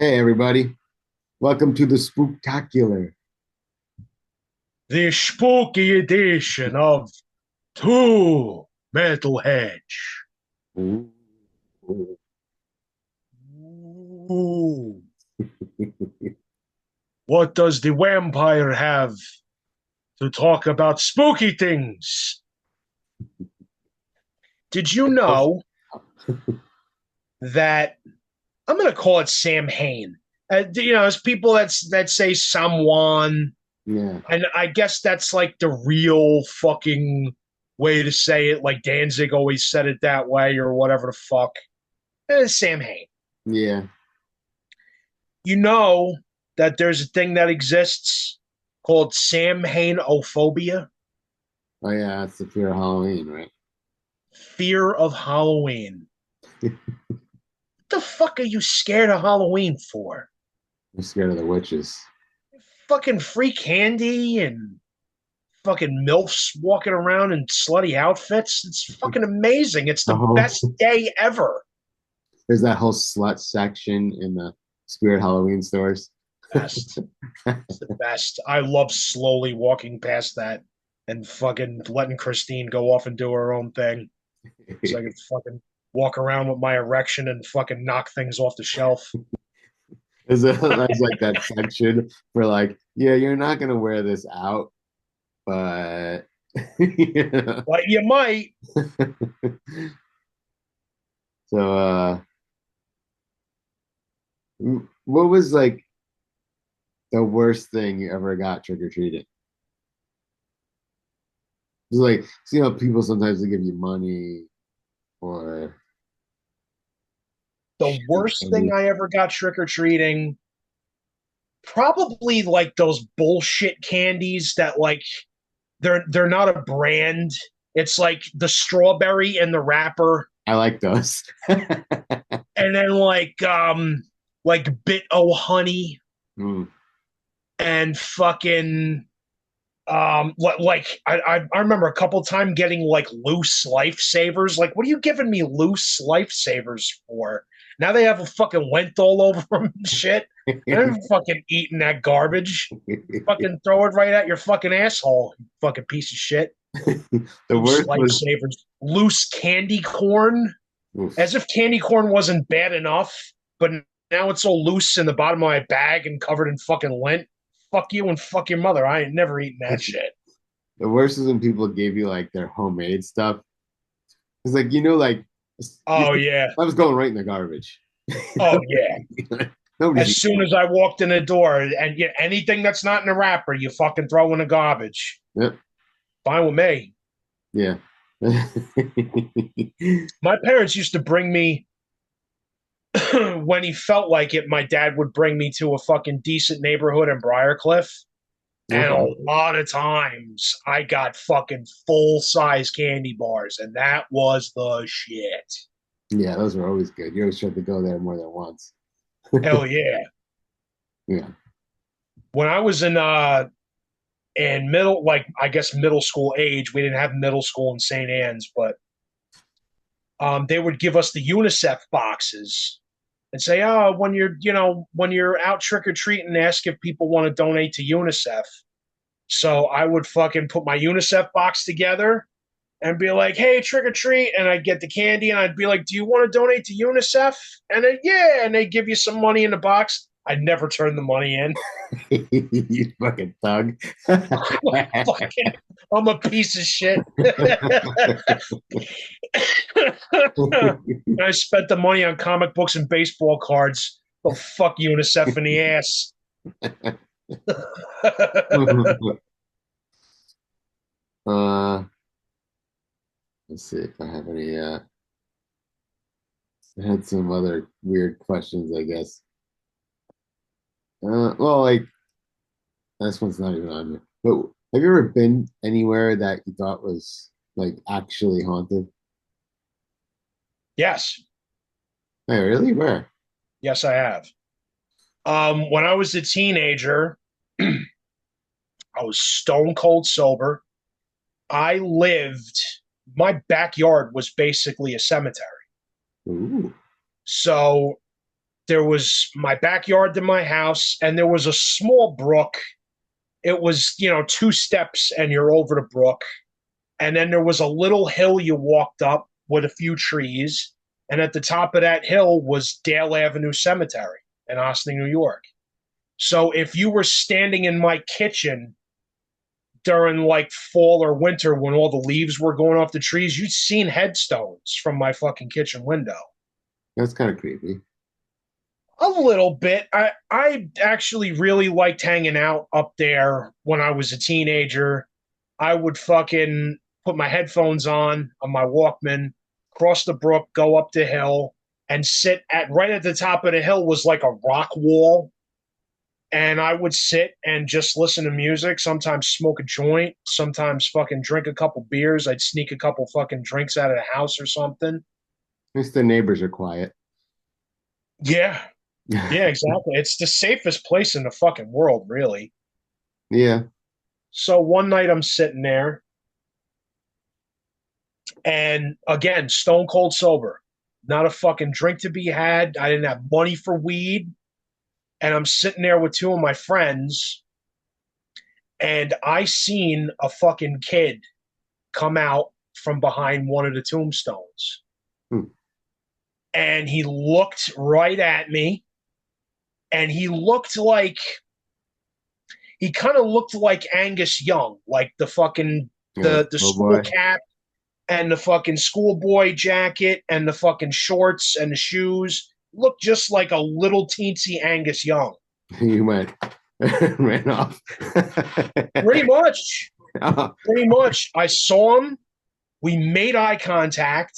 Hey, everybody. Welcome to the Spooktacular. The spooky edition of Two Metalheads. Ooh. Ooh. What does the vampire have to talk about spooky things? Did you know that I'm going to call it Sam Hain? There's people that say someone, Yeah. and I guess that's like the real fucking way to say it. Like Danzig always said it that way, or whatever the fuck. Sam Hain. Yeah. You know that there's a thing that exists called Samhainophobia, Oh, yeah. That's the fear of Halloween, right? fear of Halloween. What the fuck are you scared of Halloween for? I'm scared of the witches. Fucking free candy and fucking MILFs walking around in slutty outfits. It's fucking amazing. It's The the whole best day ever. there's that whole slut section in the Spirit Halloween stores. Best. It's the best. I love slowly walking past that and fucking letting Christine go off and do her own thing. So I could fucking walk around with my erection and fucking knock things off the shelf. There's like that section for like, yeah, you're not gonna wear this out, but you know. But you might. So what was like the worst thing you ever got trick-or-treating? It's like, see how people sometimes they give you money or The worst thing candy. I ever got trick or treating, probably like those bullshit candies that like they're not a brand. It's like the strawberry and the wrapper, I like those. and then like bit o honey Mm. and fucking I remember a couple times getting like loose lifesavers. Like, what are you giving me loose lifesavers for? Now they have a fucking lint all over them and shit. I'm fucking eating that garbage. Fucking throw it right at your fucking asshole, you fucking piece of shit. The Loose worst was lifesavers. Loose candy corn. oof. As if candy corn wasn't bad enough, but now it's all loose in the bottom of my bag and covered in fucking lint. Fuck you and fuck your mother. I ain't never eating that shit. The worst is when people give you like their homemade stuff. It's like like Oh yeah. I was going right in the garbage. Oh yeah. Nobody's As eating soon as I walked in the door, and yeah, anything that's not in the wrapper, you fucking throw in the garbage. that. Fine with me. Yep. Yeah. My parents used to bring me when he felt like it. My dad would bring me to a fucking decent neighborhood in Briarcliff, and a Okay. lot of times I got fucking full size candy bars, and that was the shit. Yeah, those are always good. You always try to go there more than once. Hell yeah. Yeah. When I was in middle, like I guess middle school age, we didn't have middle school in St. Anne's, but they would give us the UNICEF boxes and say, "Oh, when you're out trick or treating, ask if people want to donate to UNICEF." So I would fucking put my UNICEF box together and be like, "Hey, trick or treat," and I'd get the candy, and I'd be like, "Do you want to donate to UNICEF?" And then yeah, and they give you some money in the box. I never turn the money in. You fucking thug. Fucking, I'm a piece of shit. I spent the money on comic books and baseball cards. Well, fuck UNICEF in the ass. uh, let's see if I have any. I had some other weird questions, I guess. Well, like this one's not even on here. But have you ever been anywhere that you thought was like actually haunted? Yes, Hey, really? Where? yes, I have. When I was a teenager, I was stone cold sober. I lived. My backyard was basically a cemetery. Ooh. So there was my backyard to my house, and there was a small brook. It was, two steps and you're over the brook. And then there was a little hill you walked up with a few trees. And at the top of that hill was Dale Avenue Cemetery in Ossining, New York. So if you were standing in my kitchen during like fall or winter when all the leaves were going off the trees, you'd seen headstones from my fucking kitchen window. That's kind of creepy. A little bit. I actually really liked hanging out up there when I was a teenager. I would fucking put my headphones on my Walkman, cross the brook, go up the hill, and sit at right at the top of the hill was like a rock wall. And I would sit and just listen to music, sometimes smoke a joint, sometimes fucking drink a couple beers. I'd sneak a couple fucking drinks out of the house or something. At least the neighbors are quiet. Yeah. Yeah, exactly. It's the safest place in the fucking world, really. Yeah. So one night I'm sitting there, and again, stone cold sober, not a fucking drink to be had. I didn't have money for weed. And I'm sitting there with two of my friends, and I seen a fucking kid come out from behind one of the tombstones. Hmm. And he looked right at me, and he kind of looked like Angus Young, like the fucking Yeah. the Oh school boy. cap and the fucking schoolboy jacket and the fucking shorts and the shoes. Looked just like a little teensy Angus Young. You went ran off. Pretty much. Oh, Pretty much. I saw him. We made eye contact.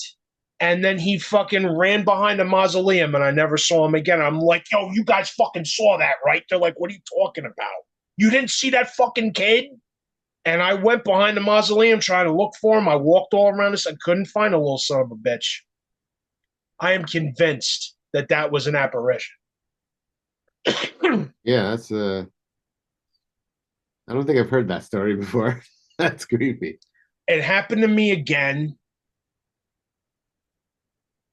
And then he fucking ran behind a mausoleum and I never saw him again. I'm like, yo, you guys fucking saw that, right? They're like, what are you talking about? You didn't see that fucking kid? And I went behind the mausoleum trying to look for him. I walked all around this. I couldn't find a little son of a bitch. I am convinced that that was an apparition. yeah, that's I don't think I've heard that story before. That's creepy. It happened to me again,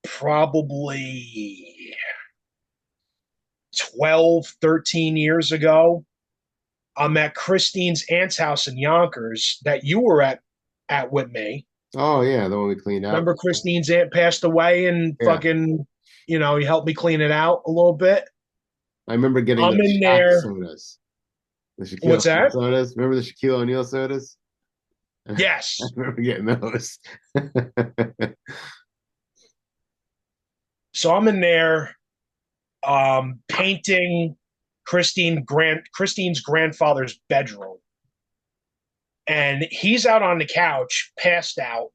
probably 12, 13 years ago. I'm at Christine's aunt's house in Yonkers that you were at with me. Oh yeah, the one we cleaned out. Remember Christine's aunt passed away and Yeah. fucking, you helped me clean it out a little bit. I remember getting I'm the in Shaq there. sodas. The Shaquille What's O'Neal that? sodas. Remember the Shaquille O'Neal sodas? I Yes. remember getting those. So I'm in there painting Christine's grandfather's bedroom. And he's out on the couch, passed out.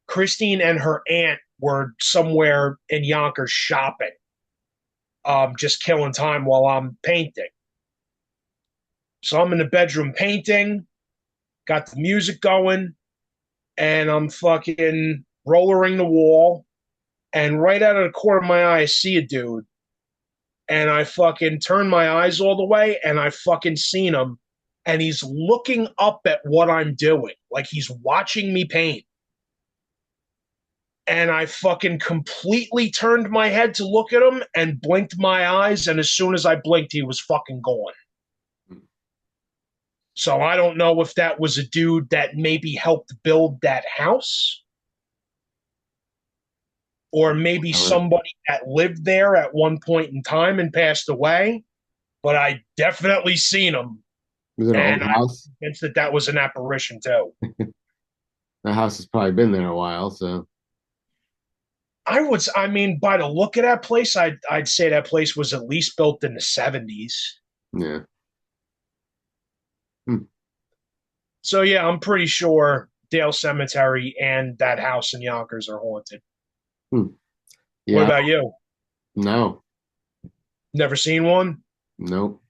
Christine and her aunt were somewhere in Yonkers shopping, just killing time while I'm painting. So I'm in the bedroom painting, got the music going, and I'm fucking rollering the wall. And right out of the corner of my eye, I see a dude. And I fucking turn my eyes all the way, and I fucking seen him. And he's looking up at what I'm doing, like he's watching me paint. And I fucking completely turned my head to look at him and blinked my eyes. And as soon as I blinked, he was fucking gone. So I don't know if that was a dude that maybe helped build that house or maybe somebody that lived there at one point in time and passed away. But I definitely seen him. Was it an And old I'm house? convinced that that was an apparition too. The house has probably been there a while, so I mean, by the look of that place, I'd say that place was at least built in the 70s. yeah. Hmm. So yeah, I'm pretty sure Dale Cemetery and that house in Yonkers are haunted. Hmm. What Yeah. about you? No. Never seen one? Nope.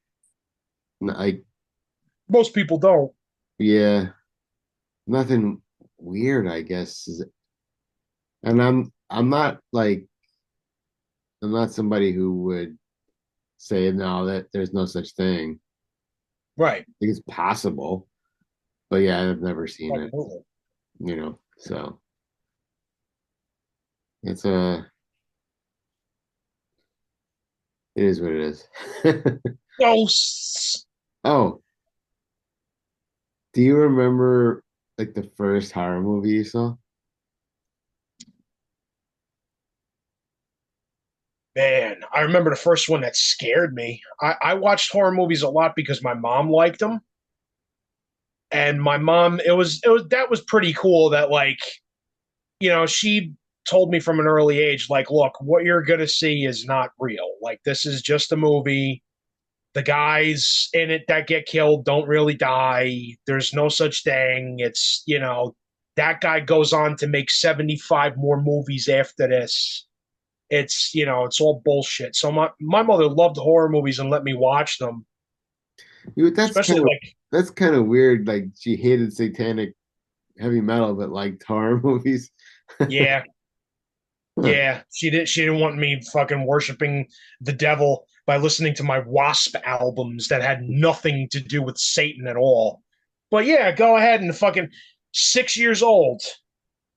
No, Most people don't. yeah. Nothing weird, I guess. And I'm not like I'm not somebody who would say no that there's no such thing. Right. I think it's possible, but yeah, I've never seen it. Absolutely. So it's a It is what it is. Ghosts. Oh, do you remember like the first horror movie you saw? Man, I remember the first one that scared me. I watched horror movies a lot because my mom liked them. And my mom, it was that was pretty cool that like, she told me from an early age, like, look, what you're gonna see is not real. Like this is just a movie. The guys in it that get killed don't really die. There's no such thing. That guy goes on to make 75 more movies after this. It's all bullshit. So my mother loved horror movies and let me watch them, That's especially like, that's kind of weird. Like she hated satanic heavy metal, but liked horror movies. yeah, Huh. yeah. She didn't want me fucking worshiping the devil by listening to my Wasp albums that had nothing to do with Satan at all. But yeah, go ahead and fucking 6 years old.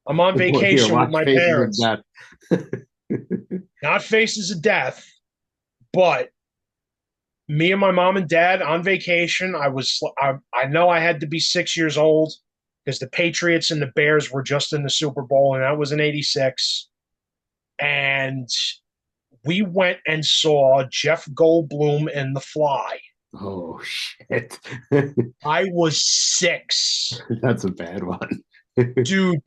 I'm on Well, here, vacation with watch my Faces of parents. Death. Not Faces of Death, but me and my mom and dad on vacation. I know I had to be 6 years old because the Patriots and the Bears were just in the Super Bowl, and that was in '86. And we went and saw Jeff Goldblum in The Fly. Oh shit. I was 6. That's a bad one. Dude,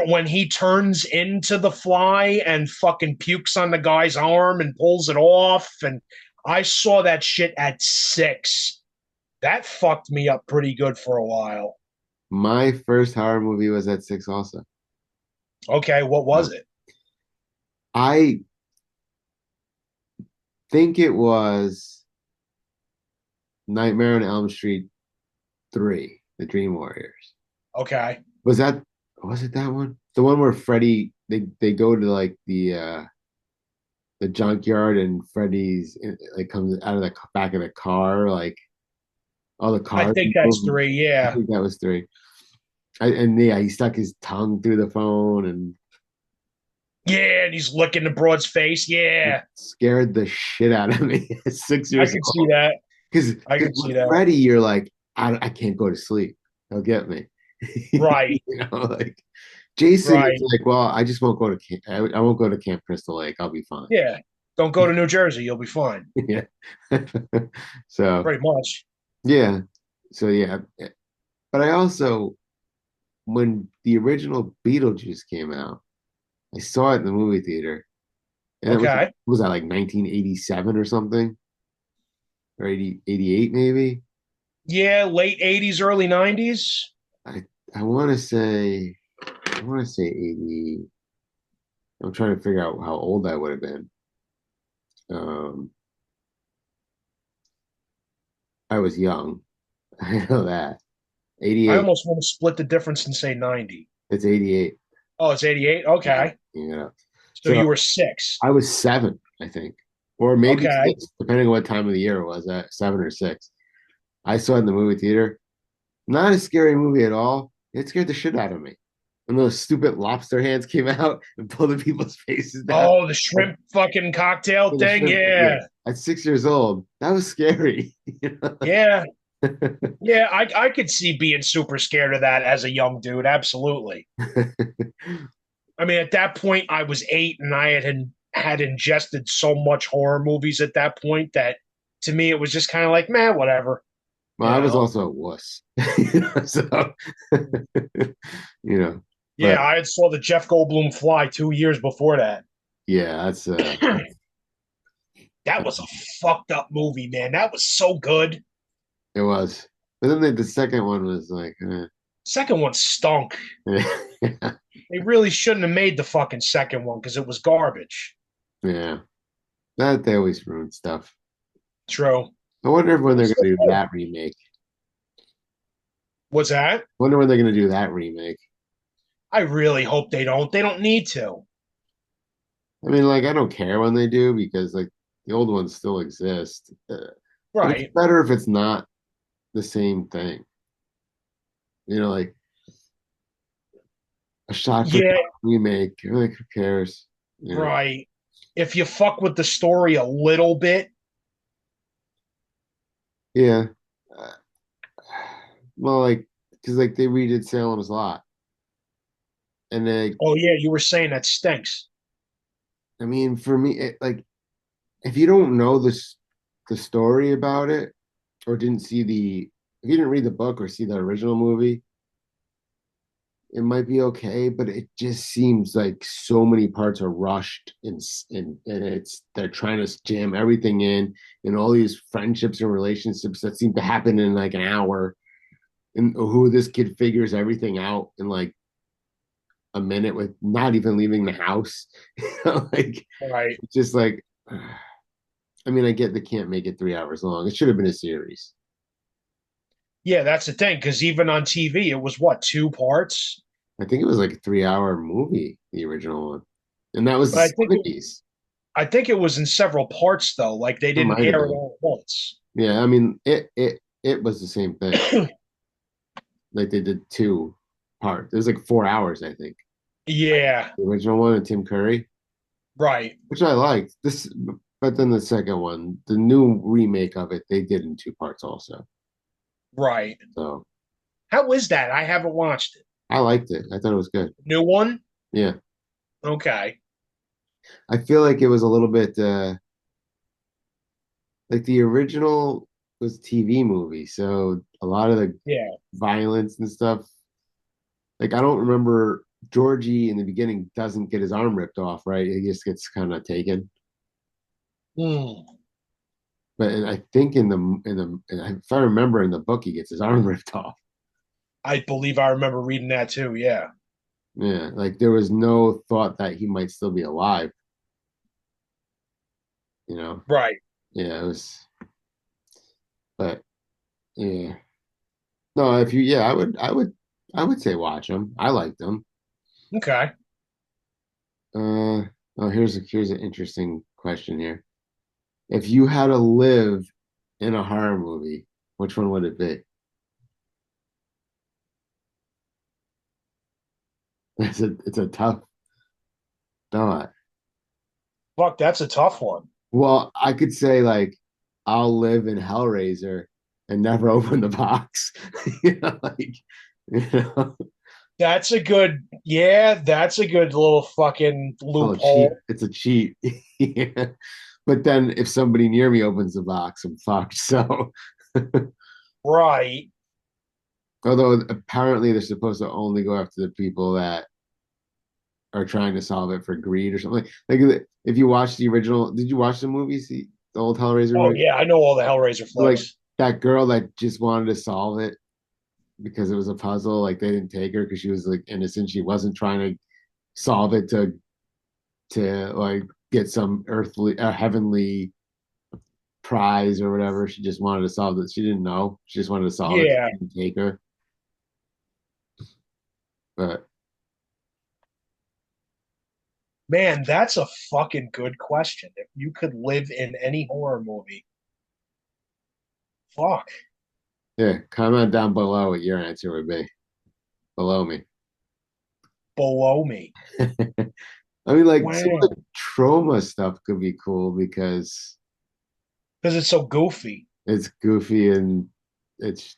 when he turns into the fly and fucking pukes on the guy's arm and pulls it off, and I saw that shit at 6. That fucked me up pretty good for a while. My first horror movie was at 6 also. Okay, what Uh, was it? I think it was Nightmare on Elm Street 3, The Dream Warriors. Okay. Was that was it that one? The one where Freddy they go to like the junkyard and like comes out of the back of the car, like all the I cars think that's move. 3, I yeah. think that was 3. And yeah, he stuck his tongue through the phone and Yeah, and he's licking the broad's face. it Yeah. scared the shit out of me at six I years could see old. that. Because I could see with that. Freddie, you're like, I can't go to sleep. He'll get me. Right. Like Jason is Right. like, well, I just won't go to camp. I won't go to Camp Crystal Lake. I'll be fine. Yeah. Don't go to New Jersey, you'll be fine. Yeah. So Pretty much. yeah. So yeah. But I also, when the original Beetlejuice came out, I saw it in the movie theater, and Okay. was that like 1987 or something, or 88 maybe? Yeah, late '80s, early '90s. I I want to say I want to say 80. I'm trying to figure out how old I would have been. Um, I was young. I know that. I 88. almost want to split the difference and say 90. It's 88. Oh, it's 88. Yeah. Okay. Yeah. So you So were 6. I was 7, I think, or maybe Okay. 6, depending on what time of the year it was. At 7 or 6, I saw it in the movie theater. Not a scary movie at all. It scared the shit out of me. And those stupid lobster hands came out and pulled the people's faces down. Oh, the shrimp fucking cocktail The thing. shrimp, yeah. Yeah. At 6 years old, that was scary. Yeah. Yeah. I could see being super scared of that as a young dude. Absolutely. I mean, at that point, I was 8 and I had ingested so much horror movies at that point that to me, it was just kind of like, man, whatever. Well, You I was know? also a wuss. So, but Yeah. I had saw the Jeff Goldblum Fly 2 years before that. yeah, that's That was a fucked up movie, man. That was so good. it was. But then the second one was like, Second one stunk. yeah, They really shouldn't have made the fucking second one because it was garbage. yeah. That they always ruin stuff. True. I wonder when they're So, gonna do that remake. what's that? Wonder when they're gonna do that remake. I really hope they don't. They don't need to. I mean, like, I don't care when they do because like the old ones still exist. But it's Right. better if it's not the same thing. Like a shot for Yeah, shot remake. Like, who cares? right. if you fuck with the story a little bit. Yeah. Uh, well, like, because like they redid Salem's Lot, and they, Oh yeah, you were saying that stinks. I mean, for me, like, if you don't know the story about it, or didn't see if you didn't read the book or see the original movie, it might be okay, but it just seems like so many parts are rushed and it's they're trying to jam everything in and all these friendships and relationships that seem to happen in like an hour and who this kid figures everything out in like a minute with not even leaving the house. Like Right. it's just like I mean, I get they can't make it 3 hours long. It should have been a series. Yeah, that's the thing. Because even on TV, it was what, 2 parts? I think it was like a 3 hour movie, the original one. And that was But the 70s. I think it was in several parts though. Like they It didn't might have air it been. all at once. Yeah, I mean it was the same thing. Like they did two parts. It was like 4 hours, I think. Yeah. The original one and Tim Curry, Right. which I liked. This, but then the second one, the new remake of it, they did in two parts also. Right. So How is that? I haven't watched it. I liked it. I thought it was good. New one? Yeah, Okay. I feel like it was a little bit like the original was TV movie, so a lot of the Yeah. violence and stuff. Like I don't remember Georgie in the beginning doesn't get his arm ripped off, right? He just gets kind of taken. Hmm. But I think if I remember in the book, he gets his arm ripped off. I believe I remember reading that too. Yeah. Yeah, like there was no thought that he might still be alive. You know? Right. Yeah, it was. But yeah, no. If you, yeah, I would say watch them. I liked them. Okay. Oh, here's an interesting question here. If you had to live in a horror movie, which one would it be? It's a tough thought. Fuck, that's a tough one. Well, I could say like I'll live in Hellraiser and never open the box. Like you know, That's a good, yeah, that's a good little fucking oh cheat. loophole. It's a cheat. Yeah. But then if somebody near me opens the box, I'm fucked. So Right. although apparently they're supposed to only go after the people that are trying to solve it for greed or something. Like if you watch the original, did you watch the movies, the old Hellraiser Oh, movie? yeah, I know all the Hellraiser Like flicks. that girl that just wanted to solve it because it was a puzzle. Like they didn't take her because she was like innocent. She wasn't trying to solve it to like get some earthly, heavenly prize or whatever. She just wanted to solve it. She didn't know. She just wanted to solve it. Yeah. They didn't take her. But Man, that's a fucking good question. If you could live in any horror movie, fuck, yeah, comment down below what your answer would be. Below me. below me. I mean, like some of Wow. the trauma stuff could be cool because Because it's so goofy. it's goofy and it's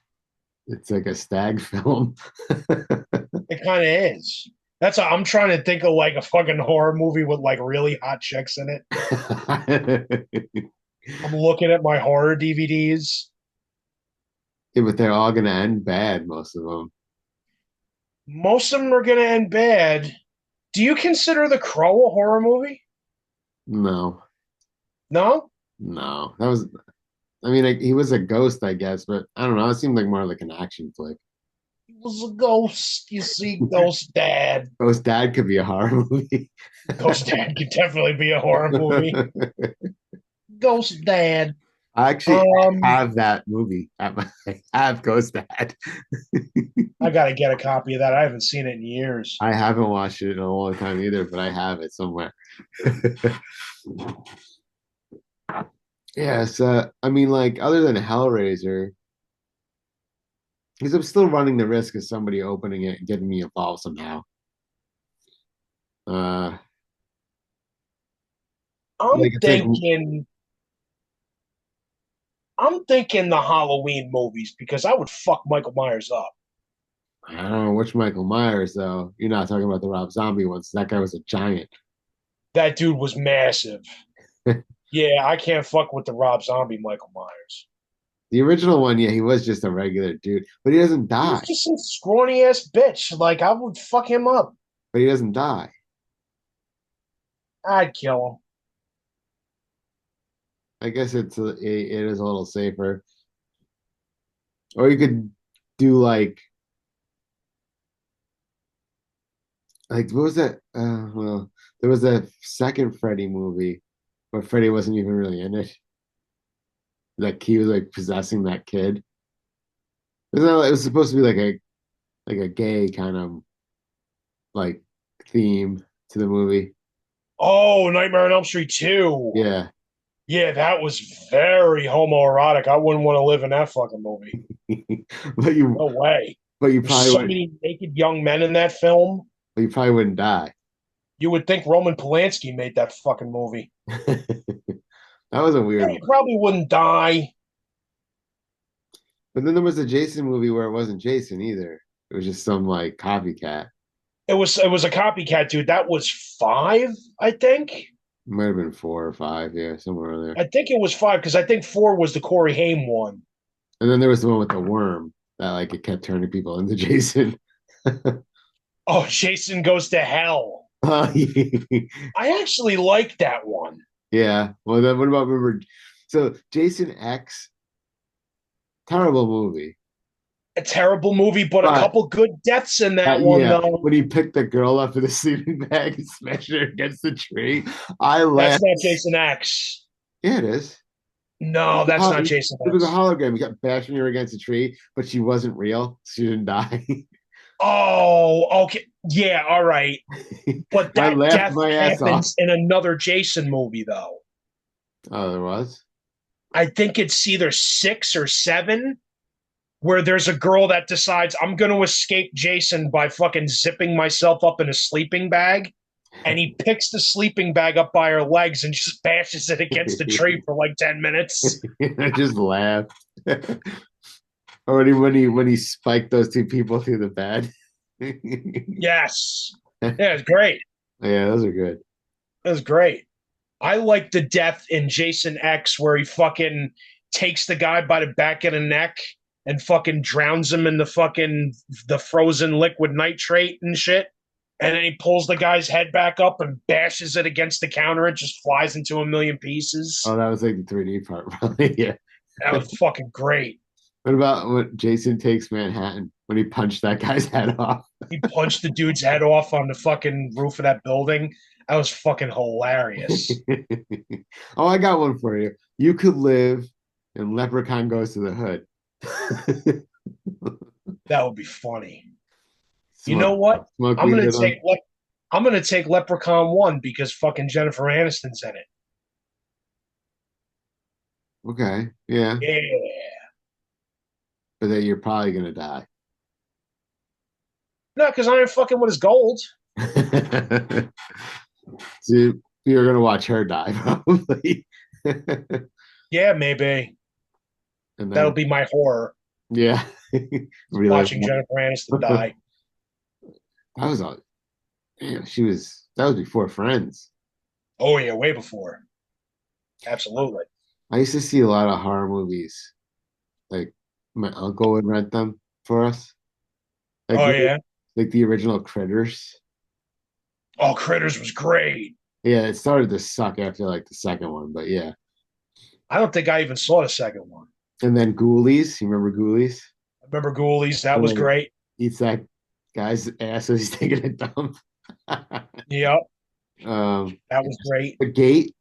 it's like a stag film. It kind of is. I'm trying to think of like a fucking horror movie with like really hot chicks in it. I'm looking at my horror DVDs. Yeah, but they're all gonna end bad, most of them. Most of them are going to end bad. Do you consider The Crow a horror movie? No, No? no, that was. I mean, like, he was a ghost, I guess, but I don't know. It seemed like more like an action flick. He was a ghost. You see, Ghost Dad. Ghost Dad could be a horror movie. Ghost Dad could definitely be a horror movie. Ghost Dad. I actually Um, have that movie at my. I have Ghost Dad. I gotta get a copy of that. I haven't seen it in years. I haven't watched it in a long time either, but I have it somewhere. Yeah, so I mean, like, other than Hellraiser, because I'm still running the risk of somebody opening it and getting me involved somehow. Uh, I'm Like it's like thinking I'm thinking the Halloween movies because I would fuck Michael Myers up. I don't know which Michael Myers though. You're not talking about the Rob Zombie ones. That guy was a giant. That dude was massive. Yeah, I can't fuck with the Rob Zombie Michael Myers. The original one, yeah, he was just a regular dude, but he doesn't He was die. just some scrawny ass bitch. Like I would fuck him up. But he doesn't die. I'd kill him. I guess it is a little safer. Or you could do like what was that? Well, there was a second Freddy movie where Freddy wasn't even really in it. Like he was like possessing that kid. It was supposed to be like a gay kind of like theme to the movie. Oh, Nightmare on Elm Street 2. Yeah. Yeah, that was very homoerotic. I wouldn't want to live in that fucking movie. but you No way. but you There's probably so wouldn't many naked young men in that film. but you probably wouldn't die. You would think Roman Polanski made that fucking movie. That was a Yeah, weird he one. probably wouldn't die. But then there was a Jason movie where it wasn't Jason either. It was just some like copycat. It was a copycat, dude. That was five, I think. Might have been 4 or 5, yeah, somewhere in there. I think it was five because I think four was the Corey Haim one. And then there was the one with the worm that like it kept turning people into Jason. Oh, Jason Goes to Hell. Uh, I actually liked that one. yeah. Well, then what about remember? So Jason X, terrible movie. A terrible movie, but a But couple good deaths in that one, yeah, though. when he picked the girl up in the sleeping bag and smashed her against the tree, I That's laughed. not Jason X. Yeah, it is. No, that's not Jason It was a X. hologram. He kept bashing her against a tree, but she wasn't real. She didn't die. Oh, okay. Yeah, all right. But I that laughed death my ass off. happens in another Jason movie, though. Oh, there was? I think it's either six or seven, where there's a girl that decides I'm going to escape Jason by fucking zipping myself up in a sleeping bag. And he picks the sleeping bag up by her legs and just bashes it against the tree for like 10 minutes. I just laughed. Or when he spiked those two people through the bed. Yes. Yeah, it's great. Yeah, those are good. It was great. I like the death in Jason X where he fucking takes the guy by the back of the neck and fucking drowns him in the frozen liquid nitrate and shit. And then he pulls the guy's head back up and bashes it against the counter. It just flies into a million Oh, pieces. that was like the 3D part, probably. Yeah. That was fucking great. What about when Jason Takes Manhattan when he punched that guy's head off? He punched the dude's head off on the fucking roof of that building. That was fucking hilarious. Oh, I got one for you. You could live in Leprechaun Goes to the Hood. That would be funny. You Smoke, know what? smoke I'm weed gonna with him. take I'm gonna take Leprechaun 1 because fucking Jennifer Aniston's in it. Okay, yeah, Yeah. but then you're probably gonna die. No, because I ain't fucking with his gold. So you're gonna watch her die probably, and Yeah, maybe. That'll then be my horror. yeah, realize Watching Jennifer Aniston die. that was all. Damn, that was before Friends. Oh yeah, way before. Absolutely. I used to see a lot of horror movies. Like my uncle would rent them for us. Like Oh yeah. like the original Critters. Oh, Critters was great. Yeah, it started to suck after like the second one, but yeah. I don't think I even saw the second one. And then Ghoulies. You remember Ghoulies? I remember Ghoulies. That was Where great. he eats that guy's ass as he's taking a dump. Yep. um, That was great. The Gate.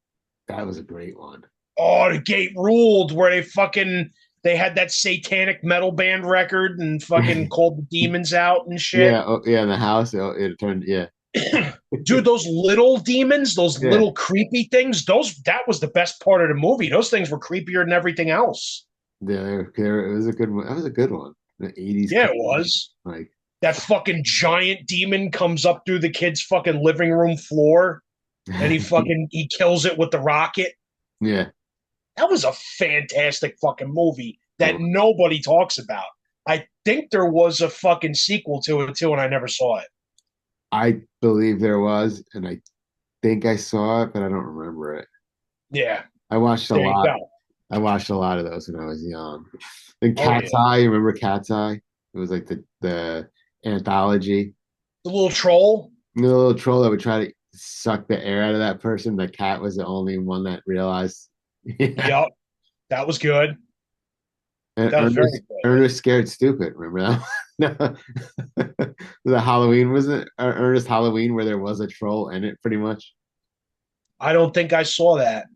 That was a great one. Oh, the gate ruled where they had that satanic metal band record and fucking called the demons out and shit. Yeah, oh, yeah, in the house. It turned, yeah, Dude, those little demons, those yeah, little creepy things, those that was the best part of the movie. Those things were creepier than everything else. yeah. It was a good one. That was a good one. The 80s, Yeah, it was. like, That fucking giant demon comes up through the kid's fucking living room floor and he kills it with the rocket. Yeah. That was a fantastic fucking movie It that was. nobody talks about. I think there was a fucking sequel to it too, and I never saw it. I believe there was, and I think I saw it, but I don't remember it. Yeah, I watched a there you lot. go. I watched a lot of those when I was young. And Oh Cat's yeah, Eye, you remember Cat's Eye? It was like the anthology. the little troll. The little troll that would try to suck the air out of that person. The cat was the only one that realized. Yeah. Yep, that was good. And That was very good. Ernest Scared Stupid. Remember that? No. The Halloween was it Ernest Halloween where there was a troll in it, pretty much. I don't think I saw that.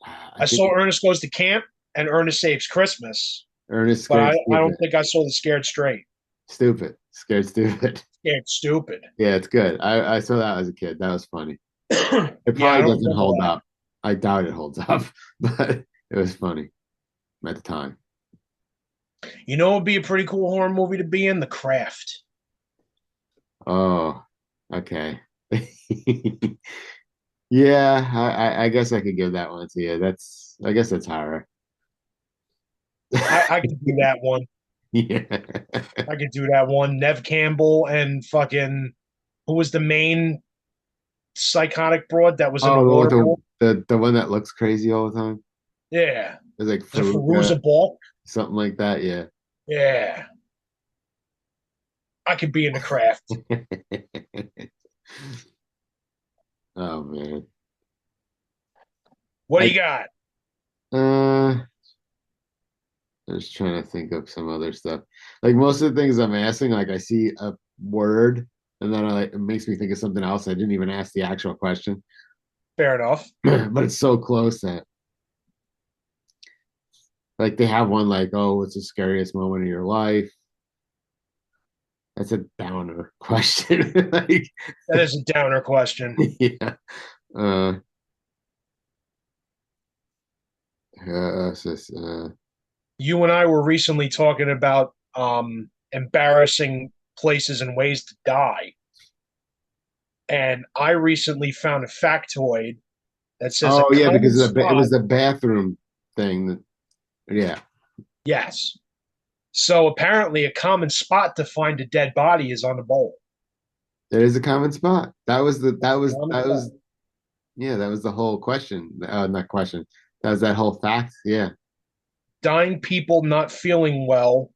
I I think saw Ernest Goes to Camp and Ernest Saves Christmas, Ernest but Scared I don't Stupid. think I saw the Scared Straight. Stupid. Scared Stupid. Scared Stupid. Yeah, it's good. I saw that as a kid. That was funny. It Yeah, I probably don't doesn't remember hold that. up. I doubt it holds up, but it was funny at the time. You know, it would be a pretty cool horror movie to be in, The Craft. Oh, okay. Yeah, I guess I could give that one to you. I guess that's horror. I could do that one. Yeah. I could do that one. Nev Campbell and fucking who was the main psychotic broad that was in the Oh, water bowl? the one that looks crazy all the time. Yeah. It's like Is it Faruka, Feruza Balk? something like that. Yeah. Yeah. I could be in The Craft. Oh man. What do I you got? I'm just trying to think of some other stuff. Like most of the things I'm asking, like I see a word and then it makes me think of something else. I didn't even ask the actual question, Fair enough. but it's so close that like they have one like, oh, what's the scariest moment of your life? That's a downer question. Like, That is a downer question. yeah. Uh, You and I were recently talking about embarrassing places and ways to die. And I recently found a factoid that says a oh yeah, common because it spot. was the bathroom thing. Yeah, Yes. So apparently, a common spot to find a dead body is on the bowl. there is a common spot. Common That spot. was yeah, that was the whole question. Not question. That was that whole fact. Yeah. Dying people not feeling well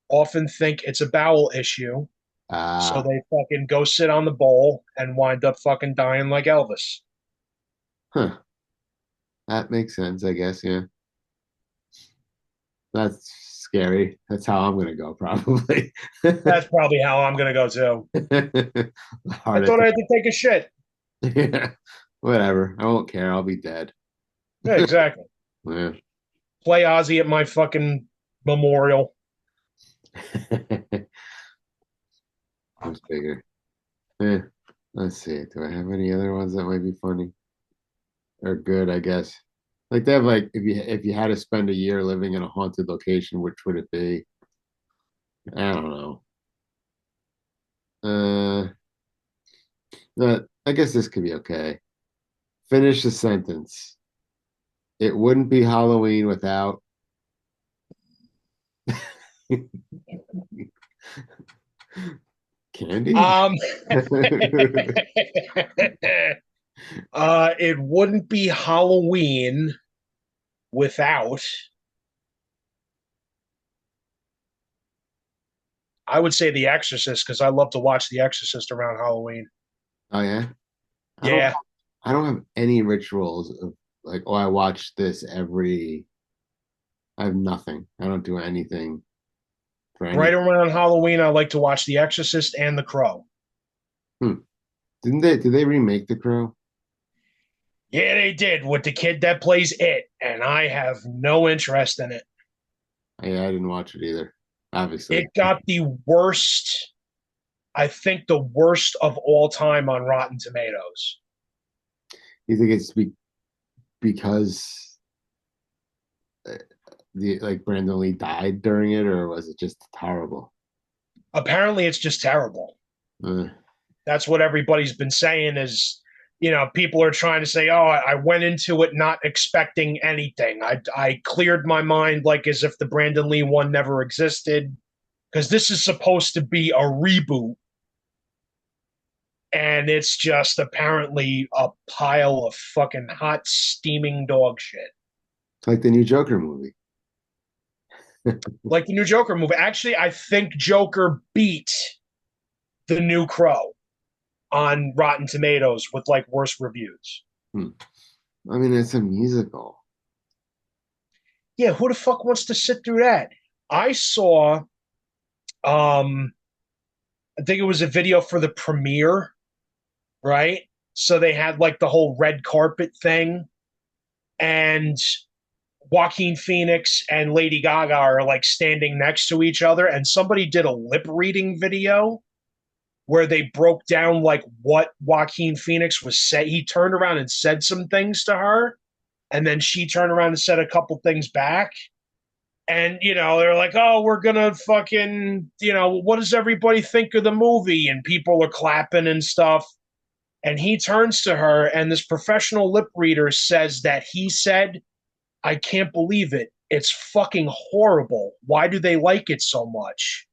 often think it's a bowel issue, so Ah, they fucking go sit on the bowl and wind up fucking dying like Elvis. huh. That makes sense, I guess. Yeah. That's scary. That's how I'm gonna go, probably. That's probably how I'm gonna go too. I Heart thought I attack. had to take a shit. Yeah. Whatever. I won't care. I'll be dead. Yeah, exactly. Yeah. Play Ozzy at my fucking memorial. Much bigger. Yeah. Let's see. Do I have any other ones that might be funny or good? I guess. Like they have like if you had to spend a year living in a haunted location, which would it be? I don't know. Uh, I guess this could be okay. Finish the sentence. It wouldn't be Halloween without candy. Um, it wouldn't be Halloween without. I would say The Exorcist because I love to watch The Exorcist around Halloween. Oh yeah. I don't. Yeah, I don't have any rituals of like. Oh, I watch this every. I have nothing. I don't do anything for right any. around Halloween, I like to watch The Exorcist and The Crow. Hmm. Didn't they? Did they remake The Crow? Yeah, they did with the kid that plays it, and I have no interest in it. I didn't watch it either. Obviously. It got the worst, I think, the worst of all time on Rotten Tomatoes. You think it's because the like Brandon Lee died during it, or was it just terrible? Apparently, it's just terrible. Uh, That's what everybody's been saying is people are trying to say, "Oh, I went into it not expecting anything. I cleared my mind like as if the Brandon Lee one never existed because this is supposed to be a reboot, and it's just apparently a pile of fucking hot steaming dog shit." It's like the new Joker movie. Like the new Joker movie. Actually, I think Joker beat the new Crow on Rotten Tomatoes with like worse reviews. Hmm. I mean, it's a musical. Yeah, who the fuck wants to sit through that? I saw um I think it was a video for the premiere, right? So they had like the whole red carpet thing, and Joaquin Phoenix and Lady Gaga are like standing next to each other, and somebody did a lip reading video where they broke down like what Joaquin Phoenix was saying. He turned around and said some things to her, and then she turned around and said a couple things back. And they're like, "Oh, we're gonna fucking, what does everybody think of the movie?" And people are clapping and stuff. And he turns to her, and this professional lip reader says that he said, "I can't believe it. It's fucking horrible. Why do they like it so much?"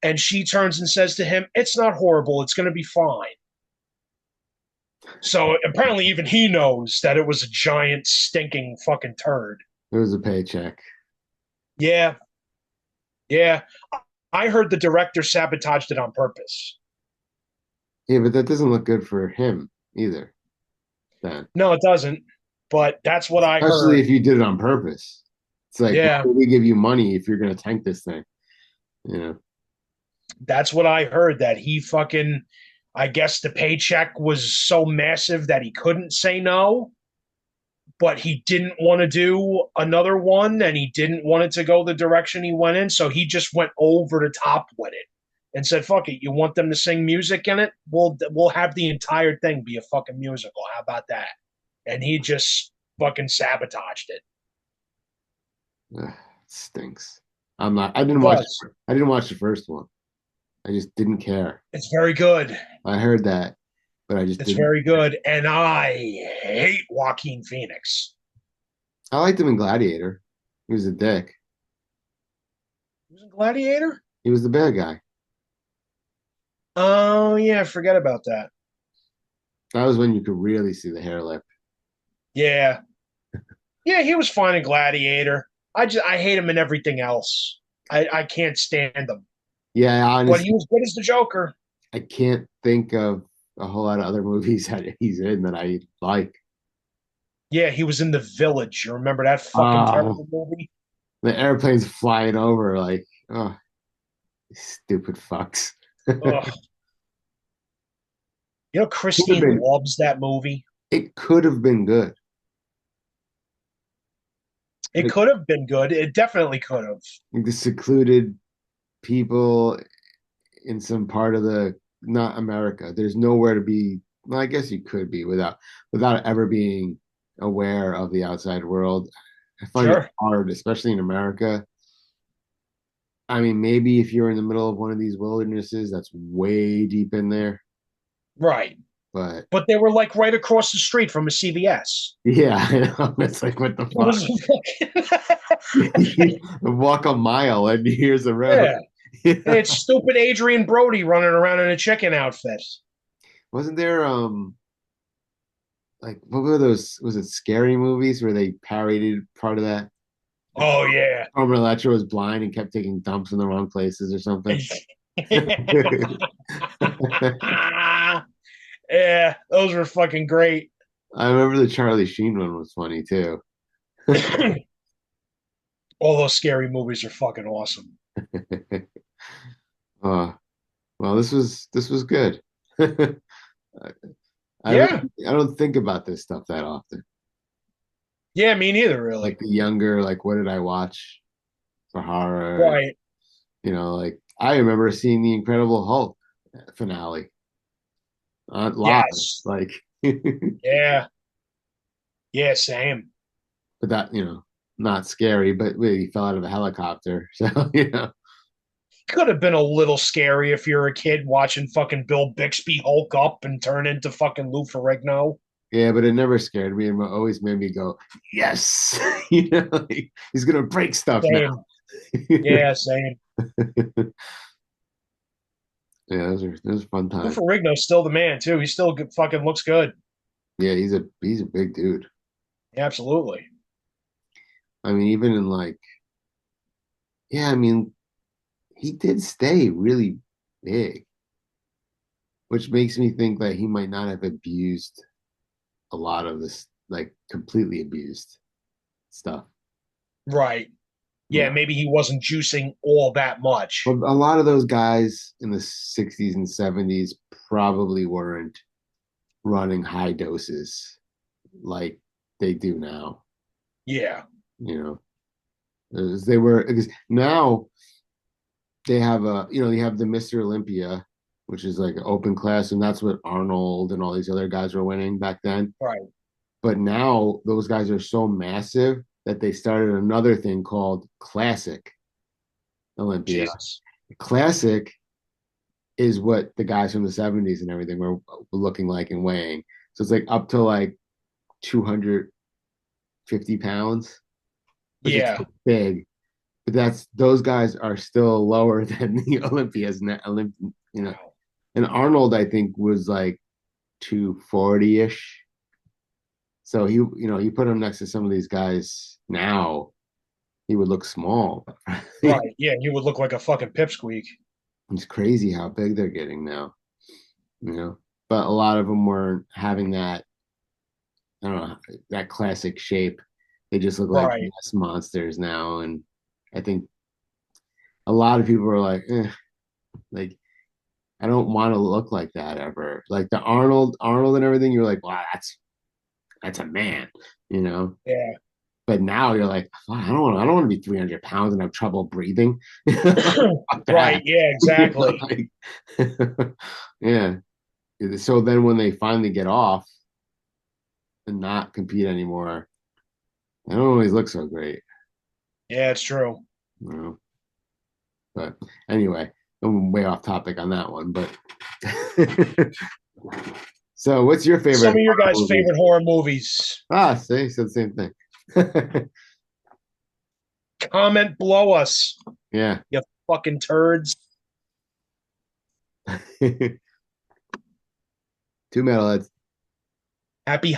And she turns and says to him, "It's not horrible. It's going to be fine." So apparently, even he knows that it was a giant, stinking fucking turd. It was a paycheck. Yeah, yeah. I heard the director sabotaged it on purpose. Yeah, but that doesn't look good for him either. Then, No, it doesn't. But that's what I especially heard. if you did it on purpose. It's like, why Yeah, would we give you money if you're going to tank this thing? You know? that's what I heard. That he fucking, I guess the paycheck was so massive that he couldn't say no, but he didn't want to do another one and he didn't want it to go the direction he went in. So he just went over the top with it and said, "Fuck it. You want them to sing music in it? We'll have the entire thing be a fucking musical. How about that?" And he just fucking sabotaged it. Ugh, it stinks. I'm not. It does. I didn't watch the first one. I just didn't care. It's very good. I heard that, but I just It's didn't. very good. And I hate Joaquin Phoenix. I liked him in Gladiator. He was a dick. He was in Gladiator? He was the bad guy. Oh, yeah, I forget about that. That was when you could really see the hair lip. Yeah. Yeah, he was fine in Gladiator. I hate him in everything else. I can't stand him. Yeah, But honestly, he was good as the Joker. I can't think of a whole lot of other movies that he's in that I like. Yeah, he was in The Village. You remember that fucking Uh, terrible movie? the airplane's flying over, like, oh, stupid fucks. Ugh. Could have Christine been, loves that movie. it could have been good. It Like, could have been good. It definitely could have. like the secluded people in some part of the not America. There's nowhere to be. Well, I guess you could be without ever being aware of the outside world. I find it Sure. hard, especially in America. I mean, maybe if you're in the middle of one of these wildernesses, that's way deep in there. Right. But But they were like right across the street from a CVS. yeah, I know. It's like what the It fuck? was fucking Walk a mile and here's the road. yeah. Yeah. It's stupid Adrian Brody running around in a chicken outfit. Wasn't there like what were those? Was it scary movies where they parodied part of that? Like Oh yeah. Carmen Electra was blind and kept taking dumps in the wrong places or something. Yeah, those were fucking great. I remember the Charlie Sheen one was funny too. All those scary movies are fucking awesome. uh, well, this was good. I really, Yeah. I don't think about this stuff that often. Yeah, me neither, really. Like the younger, like what did I watch for horror? Right. Like I remember seeing the Incredible Hulk finale live, Yes. like, Yeah. Yeah, same. but that not scary, but he fell out of a helicopter, so. Could have been a little scary if you're a kid watching fucking Bill Bixby hulk up and turn into fucking Lou Ferrigno. Yeah, but it never scared me. It always made me go, yes, like, he's gonna break stuff now. Same. Yeah, same. Yeah, those are fun Lou times. Ferrigno's still the man too. He still fucking looks good. Yeah, he's a big dude. Absolutely. I mean, even in like, yeah, I mean, he did stay really big, which makes me think that he might not have abused a lot of this, like completely abused stuff. Right. You Yeah, know, maybe he wasn't juicing all that but much. a lot of those guys in the 60s and 70s probably weren't running high doses like they do now. Yeah. You know, as they were because now they have they have the Mr. Olympia, which is like an open class, and that's what Arnold and all these other guys were winning back then. Right. But now those guys are so massive that they started another thing called Classic Olympia. Jesus. Classic is what the guys from the 70s and everything were looking like and weighing. So it's like up to like 250 pounds, which is Yeah. big. But that's those guys are still lower than the Olympias. You know, Wow. and Arnold I think was like 240 ish. So he put him next to some of these guys now, he would look small. Right. Yeah, he would look like a fucking pipsqueak. It's crazy how big they're getting now, you know. But a lot of them were having that, I don't know, that classic shape. They just look like Right. yes monsters now, and I think a lot of people are like, like I don't want to look like that ever. Like the Arnold and everything. You're like, wow, that's a man, you know. Yeah. But now you're like, I don't want to be 300 pounds and have trouble breathing. Fuck Right. that. Yeah, exactly. Like, yeah. So then when they finally get off and not compete anymore, they don't always look so great, Yeah, it's true. you know. But anyway, I'm way off topic on that one. But so what's your Some favorite of your horror guys' movie? favorite horror movies. Ah, see, said the same thing. Comment below us, Yeah. you fucking turds. Two metalheads. Happy